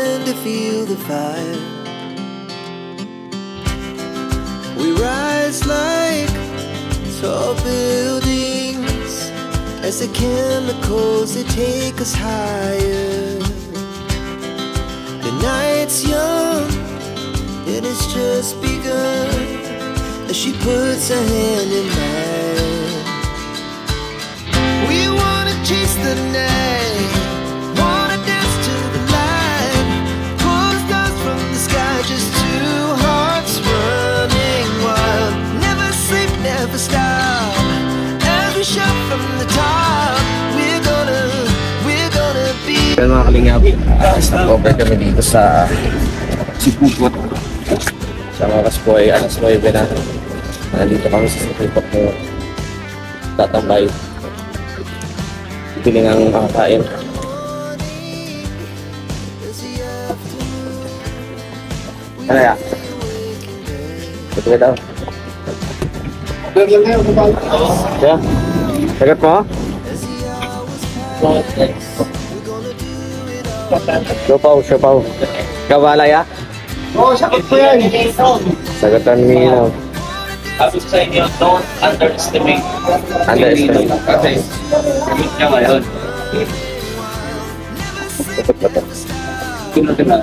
begin to feel the fire. We rise like tall buildings as the chemicals they take us higher. The night's young and it's just begun as she puts her hand in mine. We wanna chase the night, wanna dance to the light, pull stars from the sky, just two hearts running wild. Never sleep, never stop, as we shout from the top. We're gonna be. Well, mga kalingap, stop-over kami dito sa Sipupot. Sa oras po ay alas 9 na. Nandito kami sa Sipupot ngayon. Tatambay. Pili ng makakain. Ano ya? Ito ka daw. Yeah. Sagat mo? Siopaw. Kabala ya? Oo, sagot ko yan. Sagatan mo. Sabi ko sa inyo, don't underestimate. Underestimate. Kasi, sagot niya ngayon. Tingnan na.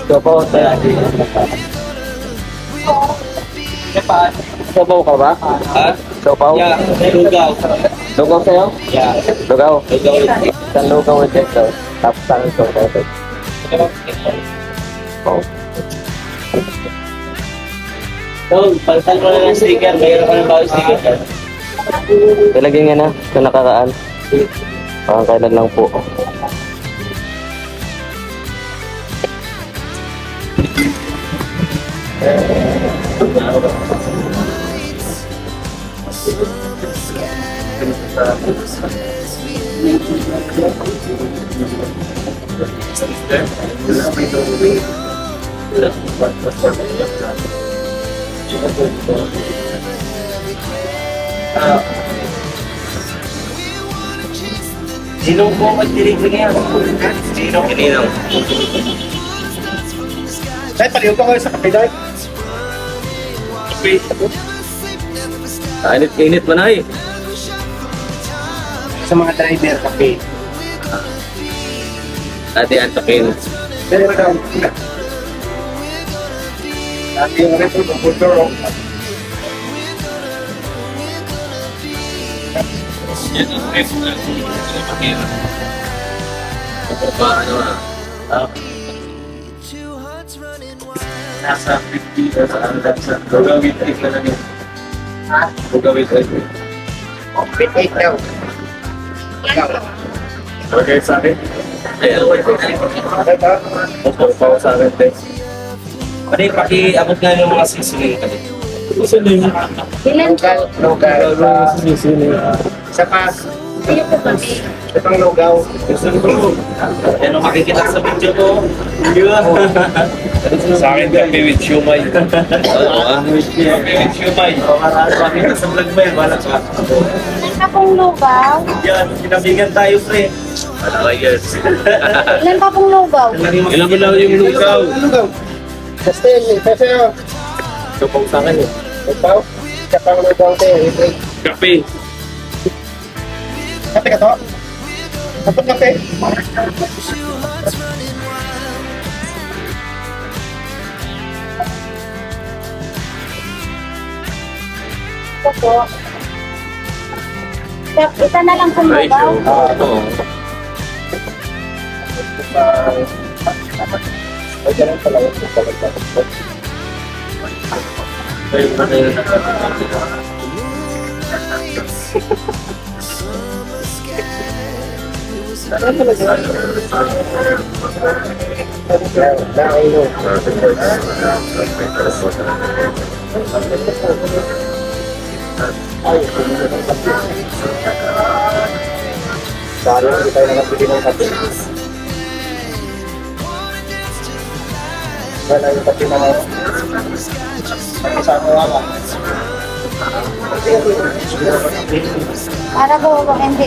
Siopaw. Siopaw ka ba? Ha? Siopaw? Yeah, lugaw. Lugaw sa'yo? Yeah. Lugaw? Lugaw. Saan lugaw ang dito? Tapos saan siopaw? Oh. So, palitan mo na ng sticker. Mayroon ka ng bago sticker. Talagyan nga na sa nakaraan. Parang kailan lang po. Sinong po mag-deliver niya? Sinong kininang? Dahil paliw ka kayo sa kape dahil. Init pa na eh. Sa mga driver kape. Ate antokin. Dahil na daw. Dati yung repo ng Pultoro. Yan ang repo na. Ano na? Nasa 50 or sa andan sa Gugawit 8 na lang yun. Ha? Gugawit 8. Fit 8 daw. Okay sa akin? Ayan. Okay ba? Opo pa sa akin. Pwede pakiabot nga yung mga sisiling ka din. Sisiling? Logal. Isa pa. Itong lugaw. Yan ang makikita sa video ko. Sa akin, kape with siumay. Kape with siumay. Makikita sa vlog mo yan, wala ka. Ilan pa pong lugaw? Yan, pinabigan tayo, pre. Wala ka, yes. Ilan pa pong lugaw? Ilan mo lang yung lugaw? Lugaw. Justin, isa sa'yo. Ito pong sa akin, eh. Ikaw? Isa pang lugaw tayo. Kape. Kape ka to? Kapag kape? Ito po. Isa na lang pong lugaw. Oo. Ay, ganun pala. Sayang, hindi tayo nakapili ng kape. Wala yung kape na kasama nga. Para po, hindi.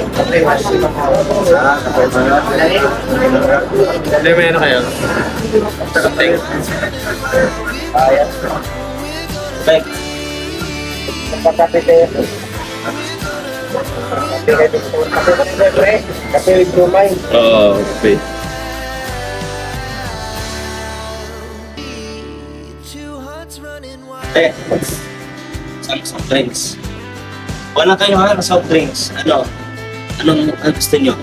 Hindi, may ano kayo? Something. Ayan. Bek. Pagkapite. Kape with Jumay. Oo, okay. Eh, soft drinks. Wala kayo ha, soft drinks. Anong gusto nyo?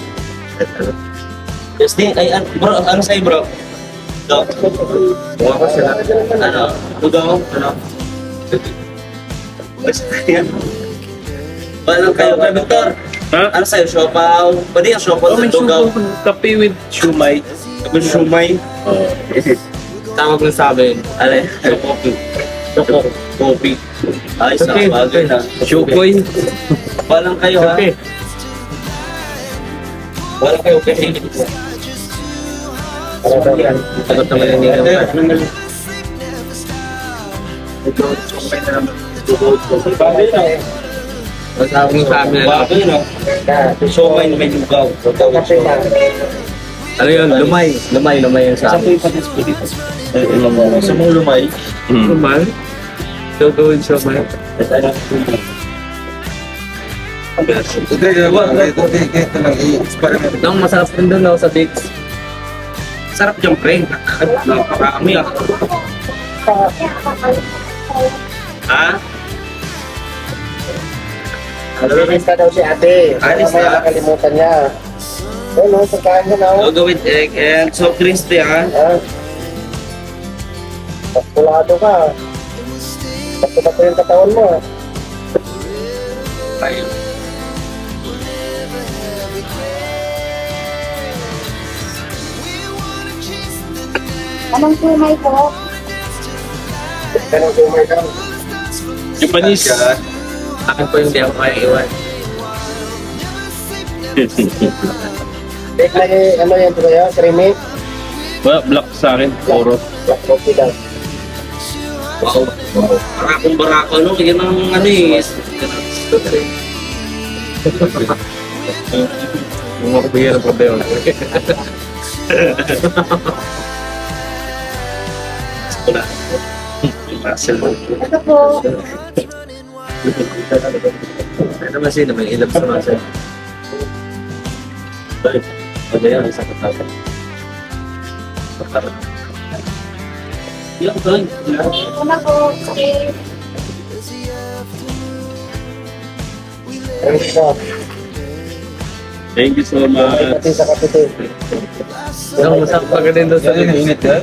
Just think, bro, ano sa'yo bro? Do? Buka ko sila. Ano? Lugaw? Ano? Basta yan. Wala kayo kay Victor. Ha? Ano sa'yo? Siopaw? Pwede yung siopaw sa lugaw. Kape with shumai. Tapos shumay. Tawag lang sa amin. Ano? Coffee. Coffee. Ay, sa Okay, bagay na. Shukoy. Walang kayo ha? Kape. Walang kayo kasi. Sagot naman yung ninyo. Bagay na. Tawag lang sa amin. Bagay na. So, may lugaw. Kape na. Ano yun? Lumay. Lumay yung sa Saan po amin. yung patis po dito? Sa mga lumay. Lumay? Gagawin siya man. Nang masarap din doon ako sa beach. Sarap yung pre. Napakarami ah. Ha? Nalilis ka daw si ate. Alis Mamaya na. nakalimutan niya. Ano, pagkain ka na. Logo with egg and soft drinks din ha. Ah. Paskulado ka. Bato-bato yung katawan mo. Ayun. Anong sumay po? Ganun Jumay ka. Japanese. Akin po yung di ako maiiwan. Bake na ano yan ito kaya? Creamy? Black sa akin. Puro. Black coffee lang. Wow. Barakong barako no. Yan ang ano eh. Kung makabigyan ng problema. Wala. Muscle. Ito po. Ano naman sino? May ilap sa masa. Ano yan? Sa katawa. Yung doon. Una po. Okay. Creamy ka. Thank you so Pati much. sa kapite. Ano, masarap pa ka din doon sa init ka?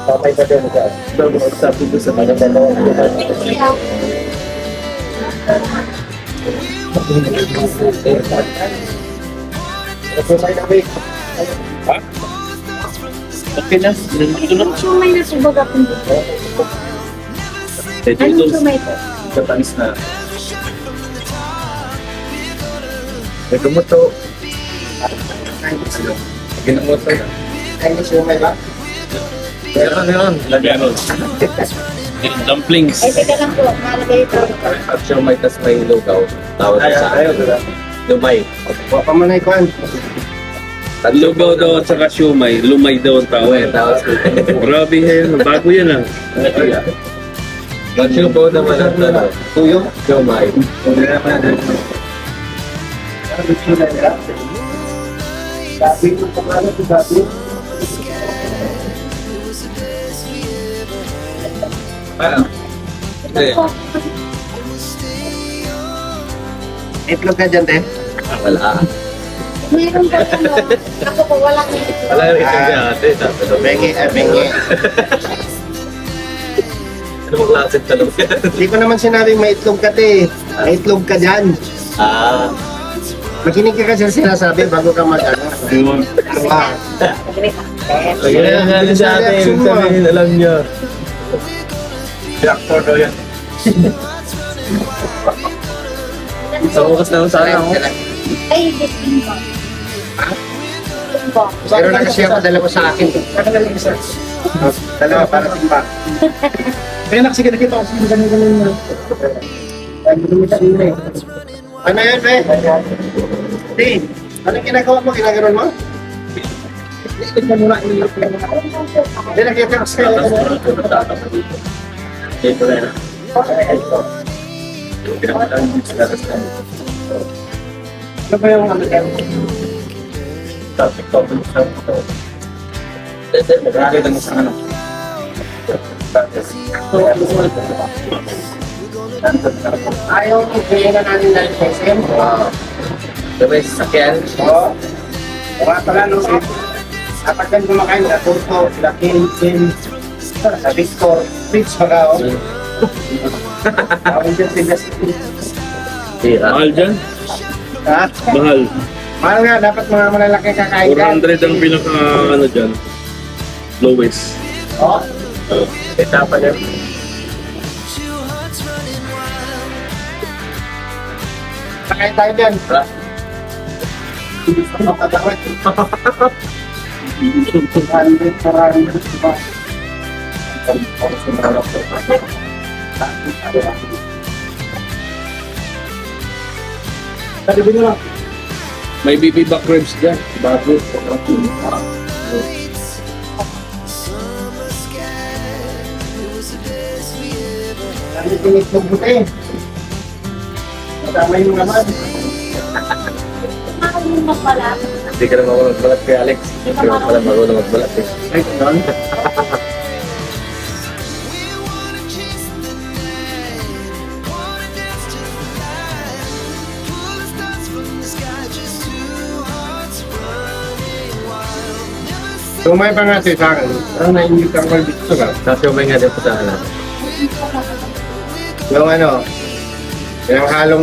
Patay ka din ka. Masarap doon sa Ano ba ito? Jumay na bake. Okay na. Ito na. Sumay na subag akong dito. Ito Anong sumay po? Japanese na. May gumuto. Ginamuto na. Hindi Jumay ba? Meron. Lagyan mo. Dumplings. Ay, teka lang po. Malagay ito. Actually, may tas may lugaw. Tawag na sa akin. Lumay. Wapa mo na ikuan. Lugaw daw at saka shumai. Lumay daw ang Uwe, tawag. tawag. Grabe yan. Bago yan ah. Mag-shubo naman ang ano. Tuyo. Lumay. Sabi mo pangalan si Sabi. Hindi. Itlog ka dyan, te. Wala. Meron po ano. Ako po, walang Wala rin ito niya ate. Sabi ko, Bengi, bengi. ano bang klaseng talong yan? Hindi ko naman sinabing may itlog ka, te. May itlog ka dyan. Makinig ka kasi sinasabi bago ka mag-ano. Ah. Lagyan nga din sa atin. Ibig sabihin, alam niya. Reactor daw yan. Sa bukas na sana ako. Ay, bitimba. Bitimba. Pero na kasi ako dalawa sa akin. Dalawa para timba. Kaya na kasi nakita ko sa ganun-ganun na. Ano yun, be? Di, anong ginagawa mo? Ginagawa mo? Hindi, nakita ko sa'yo. Ano ba yung ano yan? Ayaw ko kaya na natin dahil sa SM. Diba yung sasakyan? Oo. Wala pala no. Dapat kan kumakain sa Turto, sila Kim, sa Victor, Fritz baka o. Tawag dyan sila. Tira. Mahal dyan? Ha? Mahal. Mahal nga, dapat mga malalaki kakain dyan. 400 ang pinaka ano dyan. Lowest. Oo. Ita pa dyan. Kakain tayo dyan. Makatawad. May BB back ribs dyan. Bago. Hindi tinis mo buti. Matama yung naman. Nakalimutan mo pala. Hindi ka na marunong magbalat kay Alex. Hindi ka na pala marunong magbalat eh. Ay, doon. Tumay pa nga sa akin. Ang nainit ang dito ka. Sasumay nga din po sa akin. Yung ano,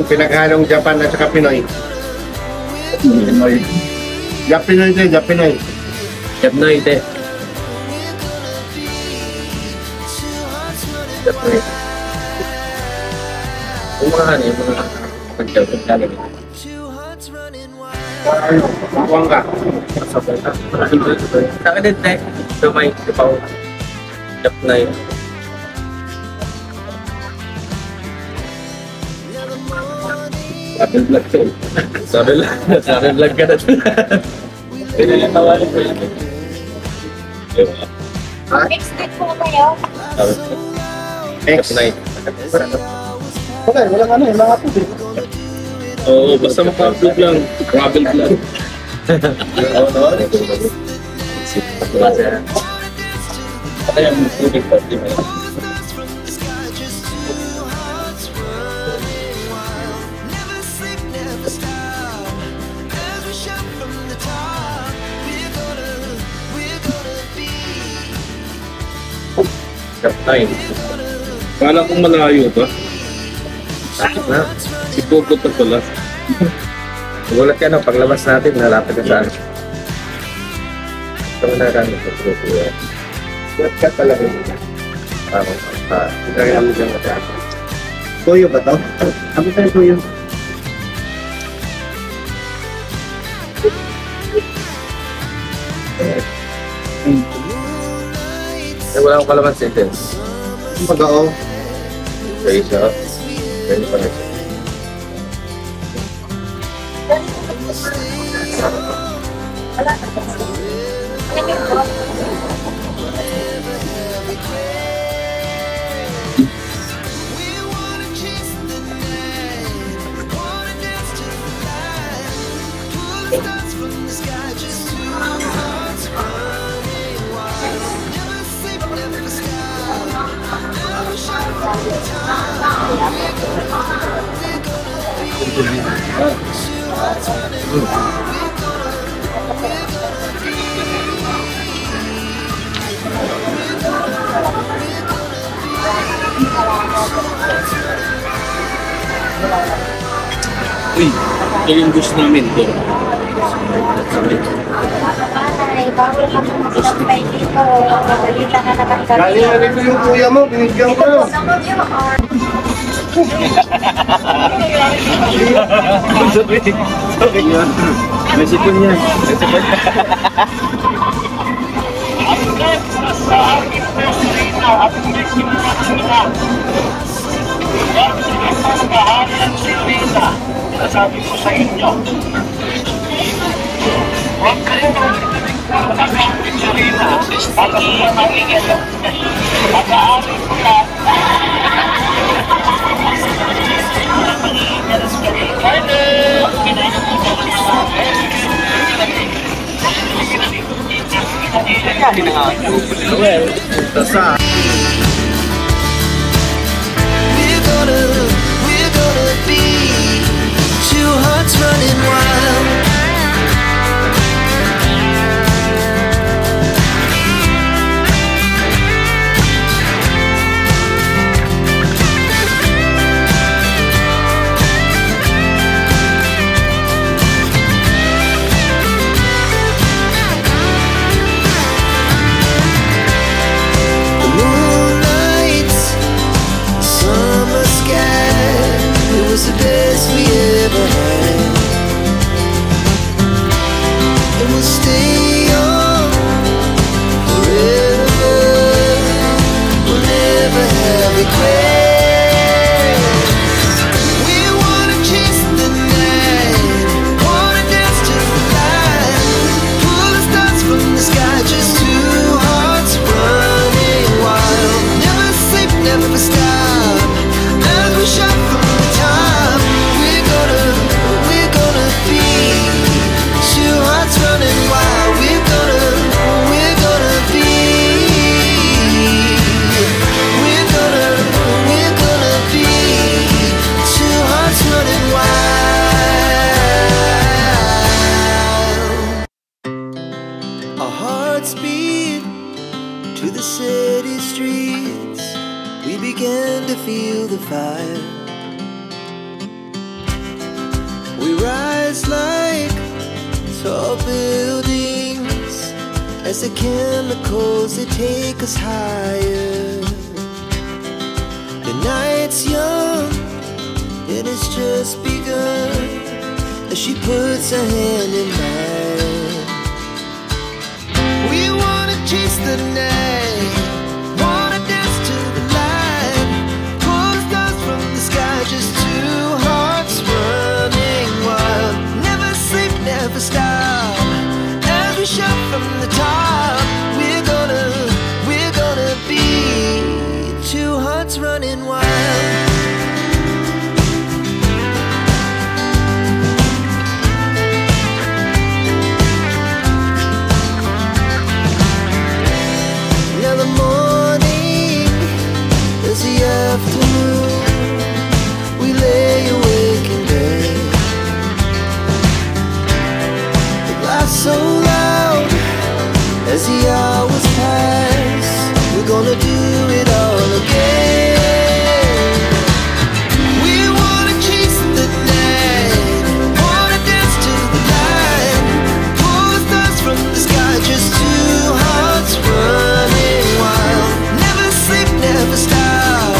pinaghalong Japan at saka Pinoy. Japinoy ito, Japinoy. Japnoy ite. Japnoy. Yung mga ano, yung mga pagkakagaling. Ano, kukuhan ka. Sa akin din, Tek. Sumay, ipaw. Japnoy. Apple black to. Sabi vlog ka na. Pinalitawanan ko yun. Next week po kayo. X. Japnoy. Okay, walang ano, mga puti. Oo, basta maka-upload lang. Travel vlog. Patay ang tubig pa, di ba? Japnoy. Kala kong malayo ba? Sakit na. Si Coco to pala. Nagulat ka na, paglabas natin, nalapit na saan. Ito na kami sa grupo. Shortcut talaga. Lagay namin dyan na Tuyo ba to? Sabi tayo tuyo. wala akong kalamansi din. Pag-oo. Kaya siya. Pwede pa rin siya. Uy, ito yung gusto namin to. Ay, bawal ka po magsampay dito. Balita na naman kami. Galing na rito yung kuya mo, binigyan ko. Mexico niya. At We're gonna be two hearts running wild. The moonlights, summer sky, it was the best we ever had. And we'll stay on forever. We'll never have regrets. We wanna chase the night, wanna dance to the light, pull the stars from the sky, just two hearts running wild. Never sleep, never stop, as we shout from the top. We're gonna be two hearts running wild. We're gonna be. We're gonna be two hearts running wild. Our hearts beat to the city streets. We began to feel the fire. We rise like tall buildings as the chemicals they take us higher. The night's young, it has just begun as she puts her hand in mine. We wanna chase the night, wanna dance to the light, pull the stars from the sky, just two hearts running wild. Never sleep, never stop, as we shout from the top. We're gonna be two hearts running wild. Now the morning is the afternoon. We lay awake in bed. The laughs so loud as the hours pass. We're gonna do it all again. We wanna chase the night, wanna dance to the light, pull the stars from the sky, just two hearts running wild. Never sleep, never stop,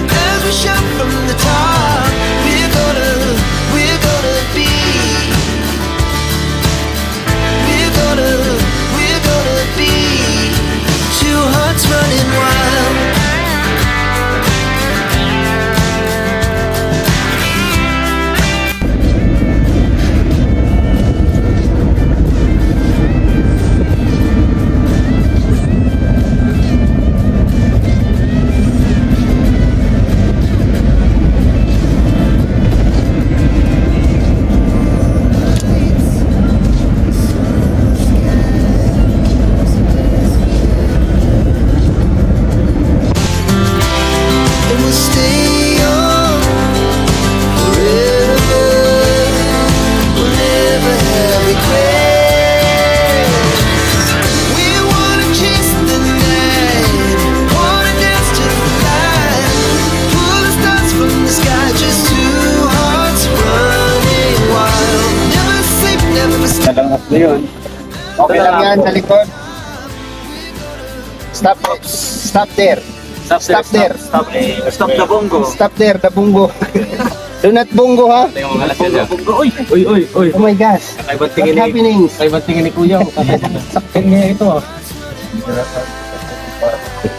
as we shout from the top. We're gonna be. We're gonna be two hearts running wild. And we'll stay on forever. We'll never have regrets. We wanna chase the night, wanna dance to the light, pull the stars from the sky, just two hearts running wild. Never sleep, never stop. Talangat na yun. Okay lang yan sa likod. Stop there. Stop there. Stop the bongo. Stop there, the bungo. Do not bungo, ha? Bongo. Uy. Oh my gosh. What's happening? Kaya tingin ni Kuya, sakit niya ito ah.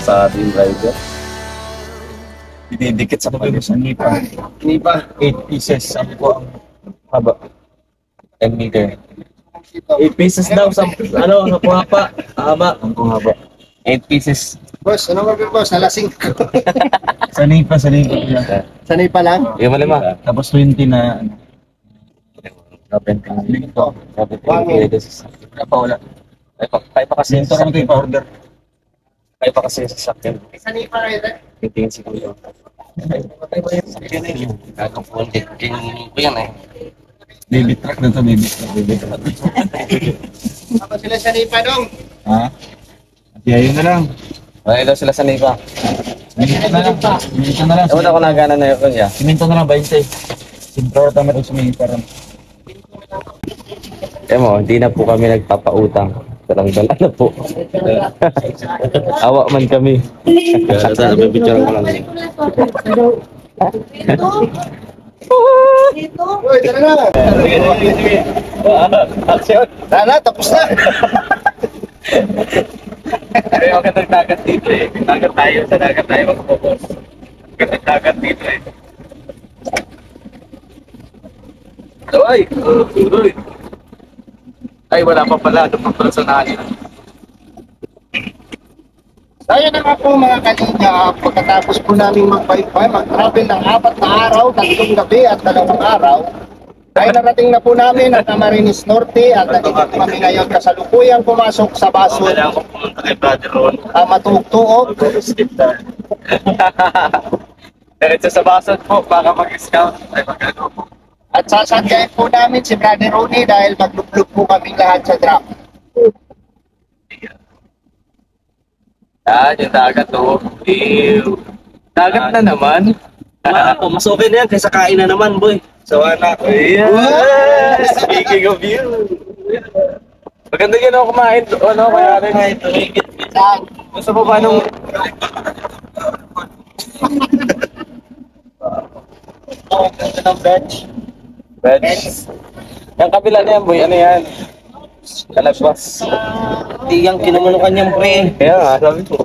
Sa Dream Rider. Didikit sa pagod sa nipa. Nipa, 8 pieces. Sabi ko ang haba. 10 meter. 8 pieces daw sa ano, sa puhapa. Haba. Ang puhapa. 8 pieces. Boss, ano ba boss? Nalasing ko. Sanay pa. Sanay pa lang? Yung malima. Tapos 20 na ano. Open ka. Ito. Wala. Kaya pa kasi Dito kami tayo pa-order. Kaya pa kasi sa sakyan. Sanay pa rin eh. Titingin siguro. Gagawin po ang titingin ko yan eh. Baby truck na to, baby truck. Ako sila sanay pa dong. Ha? At yun na lang. Wala daw sila sa Neiva. Siminto na lang. Siminto na lang. Ewan ako nagana na yun niya. Siminto na lang, 20. Sintro tama rin siminto rin. Mo, hindi na po kami nagpapautang. Dalang-dala na po. Awa man kami. Kaya sa nabibidyo ko lang. Uy, tara na. Action! Tara, tapos na. Pero yung dagat dito eh. Dagat tayo, sa dagat tayo magpapos. Dagat dito eh. Uy! Uy! Ay, wala pa pala. Ano pa pala sa nani? Tayo na nga po mga kalinga, pagkatapos po namin mag-bike, mag-travel ng 4 na araw, 3 gabi at 2 araw, ay narating na po namin ang Camarines Norte at nandito kami ngayon kasalukuyang pumasok sa baso Kailangan ko pumunta kay Brother Ron. Matugtuog. Diretso sa basot po para mag-scout. Ay, mag-ano po. At sasagayin po namin si Brother Ronnie dahil maglublog po kaming lahat sa drop. Yan, yung dagat to. Ew. Dagat na naman. Mas okay na yan kaysa kain na naman, boy. Sawa na ako. Yeah. Speaking of you. Maganda yun ako kumain. Ano, kaya rin. Gusto mo ba nung... Oh, ganda ng bench. Bench. Yung kabila na yan, boy. Ano yan? Kalagwas. Hindi yung kinamanukan niyang pre. Kaya nga, sabi ko.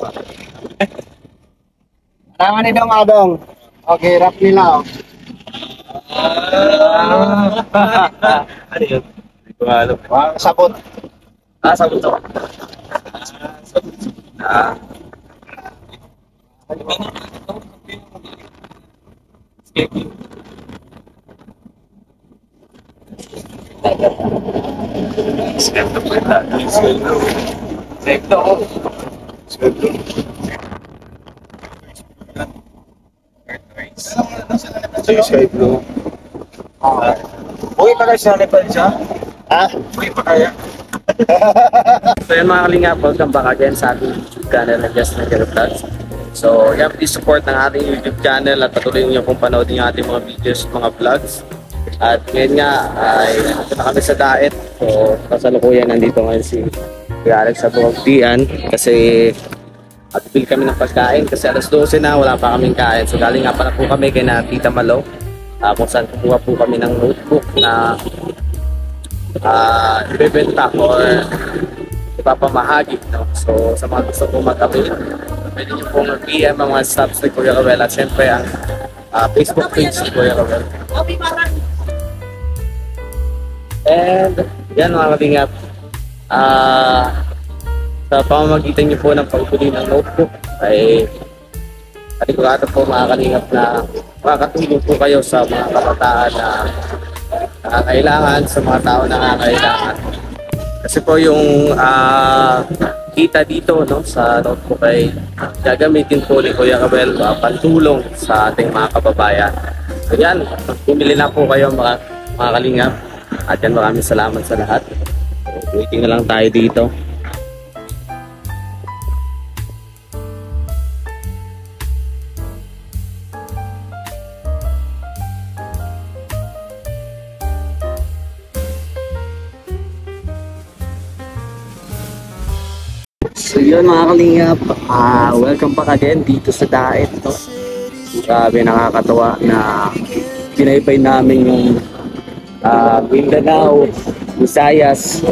Tama ni Dong Adong. Okay, rap nila. Ano yun? Hindi ko alam. Sabot. Sabot ako. Escape. Escape na po yung lahat. Escape na ako. Skype no. Uy, pala siya, Nepal siya. Ha? Uy, pa kaya. So yan mga kalingap, welcome back again sa ating YouTube channel na Just Nagero Vlogs. So yan, please support ng ating YouTube channel at patuloy niyo kung panoodin yung ating mga videos, mga vlogs. At ngayon nga, ay nandito na kami sa diet. So kasalukuyan nandito ngayon si Alex sa Bugdian kasi at-bill kami ng pagkain kasi alas 12 na, wala pa kaming kain. So galing nga pala po kami kay na Tita Malo kung saan kumuha po kami ng notebook na ibebenta or ipapamahagi. No? So sa mga gusto po mag-avail, pwede nyo pong mag-PM ang mga stops ni Kuya Rowell at syempre ang Facebook page ni Kuya Rowell. And yan mga kalingap, sa pamamagitan niyo po ng pagbili ng notebook ay panigurado po mga kalingap na makakatulong po kayo sa mga kabataan na nangangailangan, sa mga tao na nangangailangan. Kasi po yung kita dito no, sa notebook ay gagamitin po ni Kuya Rowell pantulong sa ating mga kababayan. So yan, bumili na po kayo mga kalingap. At yan, maraming salamat sa lahat. So, waiting na lang tayo dito. So yun mga kalingap, welcome back again dito sa Daet. No? Grabe, nakakatawa na pinaybay namin yung Mindanao, Visayas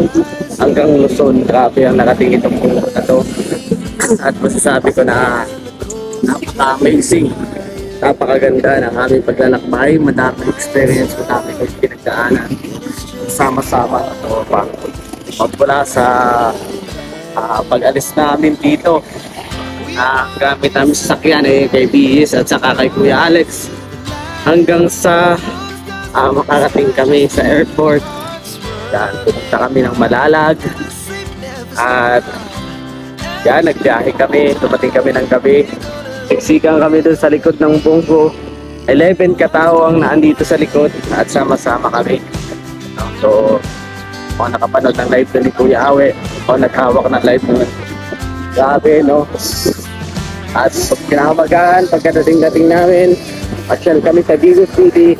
hanggang Luzon. Grabe ang nakatingin itong puno na to. At masasabi ko na napaka-amazing, napakaganda ng aming paglalakbay, madaming experience, madaming pinagdaanan. sama-sama na tropa. Magmula sa pag-alis namin dito, gamit namin sa sakyan kay Bis at saka kay Kuya Alex, hanggang sa makarating kami sa airport. Yan, pumunta kami ng Malalag at yan, nagbiyahe kami, dumating kami ng gabi. Siksikan kami doon sa likod ng Bongo. 11 katao ang naandito sa likod at sama-sama kami. So, ako nakapanood ng live ni Kuya Awe, ako naghawak ng live nun. Grabe, no? At kinakamagaan, pagkadating-dating namin, pasyal kami sa Digo City.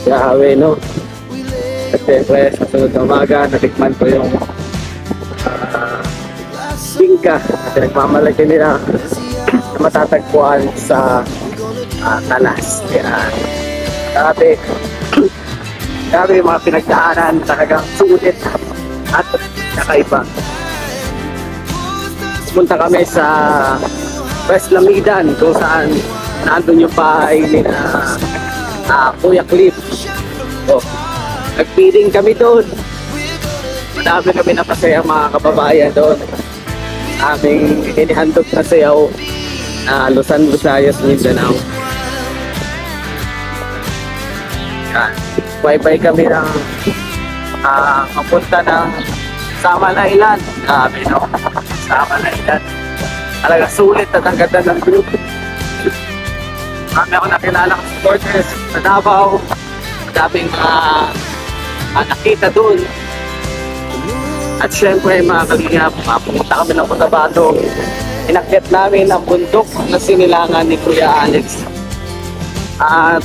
Grabe, no? At siyempre, sa sunod na umaga, natikman ko yung bingka na pinagmamalaki nila na matatagpuan sa Talas. Yan. Grabe yung mga pinagdaanan, talagang sulit at nakaiba. Pumunta kami sa West Lamidan kung saan nandun yung bahay ni Kuya Cliff. So, nag-feeding kami doon. Madami kami napasaya mga kababayan doon. Aming inihandog na sayaw na Luzon, Visayas, Mindanao. Yan. Bye-bye kami ng mapunta ng Samalailan. Grabe, no? Samalailan. Talaga sulit at ang ganda ng group. Kami ako nakilala ng supporters sa Davao. Madaming nakita doon. At syempre mga kalingap, pumunta kami ng Cotabato. Inakyat namin ang bundok na sinilangan ni Kuya Alex. At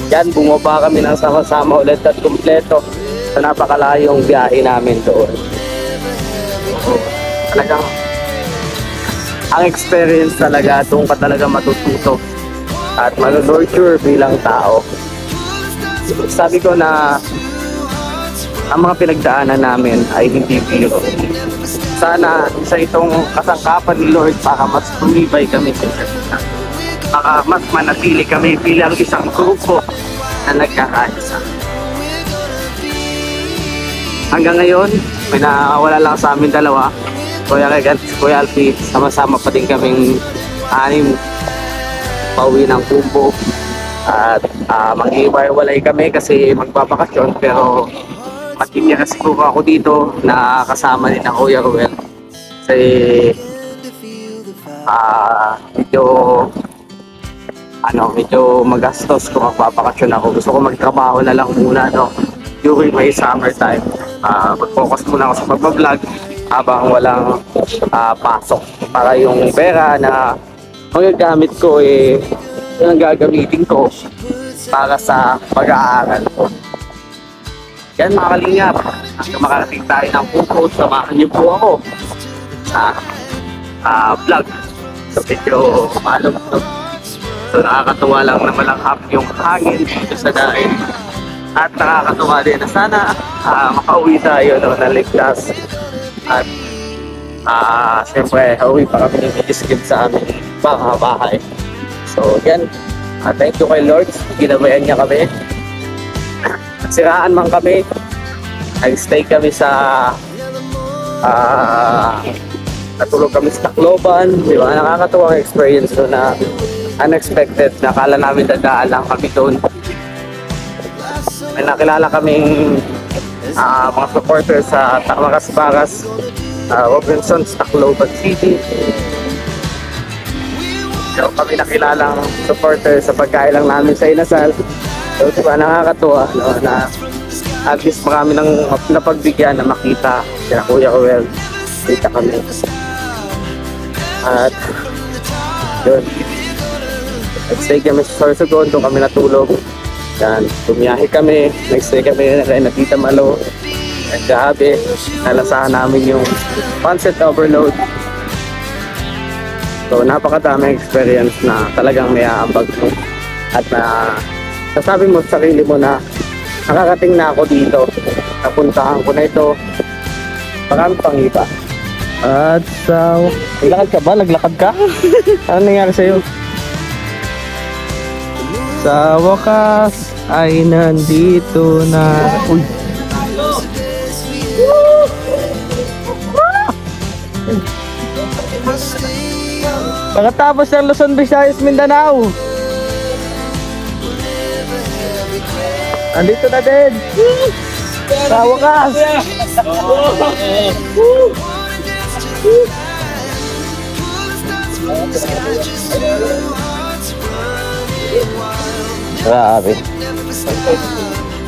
yan, bumaba kami ng sama-sama ulit at kumpleto sa napakalayong biyahe namin doon. So, talagang ang experience talaga, doon ka talaga matututo at mag-nurture bilang tao. Sabi ko na ang mga pinagdaanan namin ay hindi biro. Sana sa itong kasangkapan ni Lord para mas tumibay kami sa Pilipinas. Baka mas manatili kami bilang isang grupo na nagkakaisa. Hanggang ngayon, may nawala lang sa amin dalawa. Kuya Reg at Kuya Alfie, sama-sama pa din kaming 6 pauwi ng Kumbo. At mag-iwalay kami kasi magbabakasyon, pero matibya kasi siguro ako dito na kasama ni na Kuya Ruel. Kasi medyo magastos kung magpapakasyon ako. Gusto ko magtrabaho na lang muna, no, during my summer time. Mag-focus muna ako sa pag-vlog habang walang pasok, para yung pera na magagamit ko yung gagamitin ko para sa pag-aaral ko. Yan mga kalingap, hanggang makarating tayo ng Kumbo, samahan niyo po ako sa vlog. So medyo malog-log. So nakakatuwa lang na malanghap yung hangin dito sa daig. At nakakatuwa din na sana makauwi tayo na ligtas. At siyempre, uwi pa kami ng iskip sa aming bahay. So yan, thank you kay Lord, ginabayan niya kami. Siraan man kami, nag-stay kami sa natulog kami sa Tacloban, di ba? Nakakatuwang experience doon na unexpected, nakala namin dadaan lang kami doon. May nakilala kaming mga supporters sa Tacloban, Robinsons, Tacloban City. So kami nakilalang supporters sa pagkain lang namin sa Inasal. So diba, nakakatuwa, no, na at least marami nang napagbigyan na makita sila Kuya Ruel, kita kami. At yun, nag-stay kami sa Sorsogon, doon kami natulog. Yan, tumiyahe kami, nag-stay kami na Tita Malo. At grabe, nalasahan namin yung concept overload. So napakadaming experience na talagang may aambag mo. At nasabi mo sa sarili mo na nakakating na ako dito, napuntahan ko na ito, marami pang iba. At naglakad ka ba? Naglakad ka? Ano nangyari sa'yo? Sa wakas ay nandito na. Uy, stay on. Pagkatapos ng Luzon, Visayas, Mindanao. Andito na din. Sa wakas. Grabe.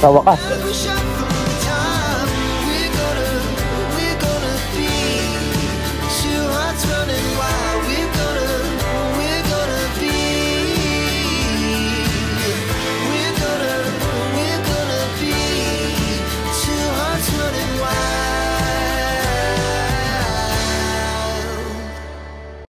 Sa wakas.